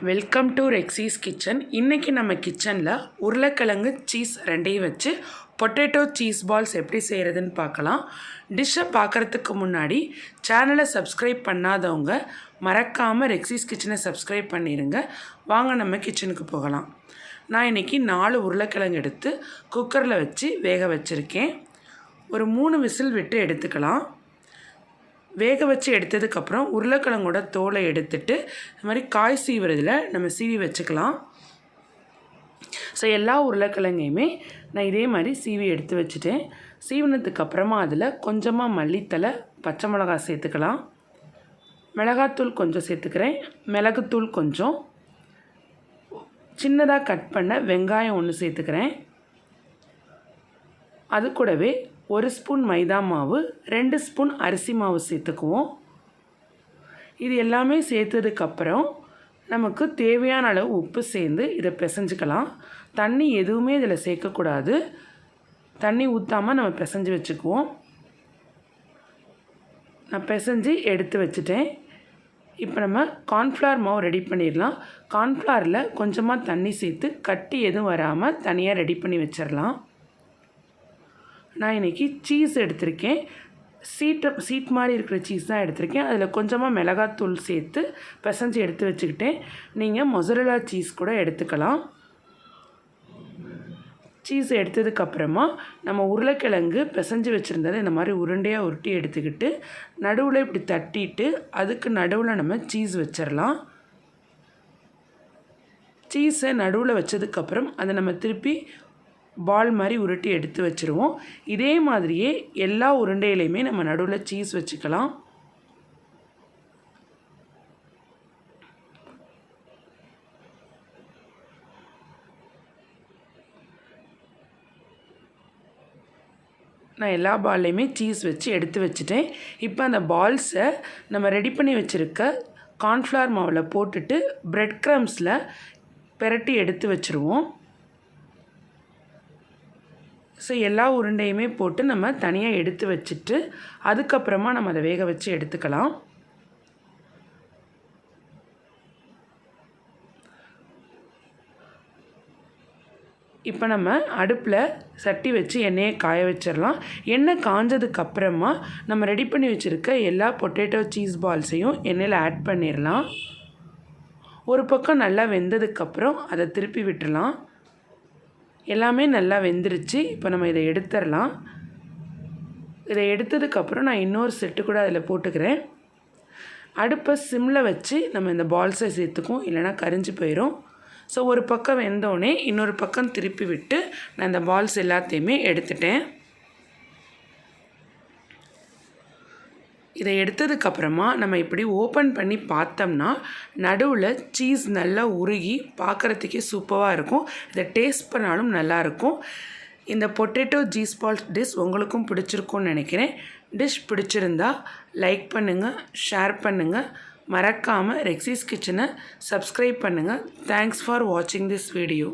Welcome to ரெக்ஸீஸ் kitchen. இன்றைக்கி நம்ம கிச்சனில் உருளைக்கிழங்கு சீஸ் ரெண்டையும் வச்சு பொட்டேட்டோ சீஸ் பால்ஸ் எப்படி செய்கிறதுன்னு பார்க்கலாம். டிஷ்ஷை பார்க்குறதுக்கு முன்னாடி சேனலை சப்ஸ்கிரைப் பண்ணாதவங்க மறக்காமல் ரெக்ஸீஸ் கிச்சனை சப்ஸ்கிரைப் பண்ணிடுங்க. வாங்க நம்ம கிச்சனுக்கு போகலாம். நான் இன்றைக்கி 4 உருளைக்கிழங்கு எடுத்து குக்கரில் வச்சு வேக வச்சுருக்கேன். ஒரு 3 விசில் விட்டு எடுத்துக்கலாம். வேக வச்சு எடுத்ததுக்கப்புறம் உருளைக்கிழங்கோட தோலை எடுத்துட்டு இந்த மாதிரி காய் சீவுறதில் நம்ம சீவி வச்சுக்கலாம். ஸோ எல்லா உருளைக்கிழங்கையுமே நான் இதே மாதிரி சீவி எடுத்து வச்சுட்டேன். சீவினதுக்கப்புறமா அதில் கொஞ்சமாக மல்லித்தலை, பச்சை மிளகாய் சேர்த்துக்கலாம். மிளகாத்தூள் கொஞ்சம் சேர்த்துக்கிறேன். மிளகுத்தூள் கொஞ்சம், சின்னதாக கட் பண்ண வெங்காயம் 1 சேர்த்துக்கிறேன். அது கூடவே 1 ஸ்பூன் மைதா மாவு, 2 ஸ்பூன் அரிசி மாவு சேர்த்துக்குவோம். இது எல்லாமே சேர்த்ததுக்கப்புறம் நமக்கு தேவையான அளவு உப்பு சேர்ந்து இதை பிசைஞ்சிக்கலாம். தண்ணி எதுவுமே இதில் சேர்க்கக்கூடாது. தண்ணி ஊற்றாமல் நம்ம பிசைஞ்சு வச்சுக்குவோம். நான் பிசைஞ்சு எடுத்து வச்சுட்டேன். இப்போ நம்ம கார்ன்ஃப்ளவர் மாவு ரெடி பண்ணிடலாம். கார்ன்ஃப்ளவரில் கொஞ்சமாக தண்ணி சேர்த்து கட்டி எதுவும் வராமல் தனியாக ரெடி பண்ணி வச்சிடலாம். நான் இன்றைக்கி சீஸ் எடுத்திருக்கேன். சீட் மாதிரி இருக்கிற சீஸ் தான் எடுத்திருக்கேன். அதில் கொஞ்சமாக மிளகாத்தூள் சேர்த்து பிசைஞ்சு எடுத்து வச்சுக்கிட்டேன். நீங்கள் மொசரல்லா சீஸ் கூட எடுத்துக்கலாம். சீஸ் எடுத்ததுக்கப்புறமா நம்ம உருளைக்கிழங்கு பிசைஞ்சு வச்சுருந்ததை இந்த மாதிரி உருண்டையாக உருட்டி எடுத்துக்கிட்டு நடுவில் இப்படி தட்டிட்டு அதுக்கு நடுவில் நம்ம சீஸ் வச்சிடலாம். சீஸை நடுவில் வச்சதுக்கப்புறம் அதை நம்ம திருப்பி பால் மாதிரி உருட்டி எடுத்து வச்சுருவோம். இதே மாதிரியே எல்லா உருண்டையிலையுமே நம்ம நடுவில் சீஸ் வச்சுக்கலாம். நான் எல்லா பால்லையுமே சீஸ் வச்சு எடுத்து வச்சுட்டேன். இப்போ அந்த பால்ஸை நம்ம ரெடி பண்ணி வச்சுருக்க கார்ன்ஃப்ளவர் மாவில் போட்டுட்டு பிரெட் க்ரம்ஸில் பெரட்டி எடுத்து வச்சுருவோம். ஸோ எல்லா உருண்டையுமே போட்டு நம்ம தனியாக எடுத்து வச்சுட்டு அதுக்கப்புறமா நம்ம அதை வேக வச்சு எடுத்துக்கலாம். இப்போ நம்ம அடுப்பில் சட்டி வச்சு எண்ணெயை காய வச்சிடலாம். எண்ணெய் காஞ்சதுக்கப்புறமா நம்ம ரெடி பண்ணி வச்சுருக்க எல்லா பொட்டேட்டோ சீஸ் பால்ஸையும் எண்ணெயில் ஆட் பண்ணிடலாம். ஒரு பக்கம் நல்லா வெந்ததுக்கப்புறம் அதை திருப்பி விட்டுடலாம். எல்லாமே நல்லா வெந்துருச்சு. இப்போ நம்ம இதை எடுத்துடலாம். இதை எடுத்ததுக்கப்புறம் நான் இன்னொரு செட்டு கூட அதில் போட்டுக்கிறேன். அடுப்பை சிம்மில் வச்சு நம்ம இந்த பால்ஸை சேர்த்துக்குவோம், இல்லைனா கரிஞ்சு போயிடும். ஸோ ஒரு பக்கம் வெந்தோடனே இன்னொரு பக்கம் திருப்பி விட்டு நான் இந்த பால்ஸ் எல்லாத்தையுமே எடுத்துட்டேன். இதை எடுத்ததுக்கப்புறமா நம்ம இப்படி ஓப்பன் பண்ணி பார்த்தோம்னா நடுவில் சீஸ் நல்லா உருகி பார்க்குறதுக்கே சூப்பராக இருக்கும். இதை டேஸ்ட் பண்ணாலும் நல்லாயிருக்கும். இந்த பொட்டேட்டோ சீஸ் பால்ஸ் டிஷ் உங்களுக்கும் பிடிச்சிருக்கும்னு நினைக்கிறேன். டிஷ் பிடிச்சிருந்தா லைக் பண்ணுங்கள், ஷேர் பண்ணுங்கள். மறக்காமல் ரெக்ஸீஸ் கிச்சனை சப்ஸ்கிரைப் பண்ணுங்கள். தேங்க்ஸ் ஃபார் வாட்சிங் திஸ் வீடியோ.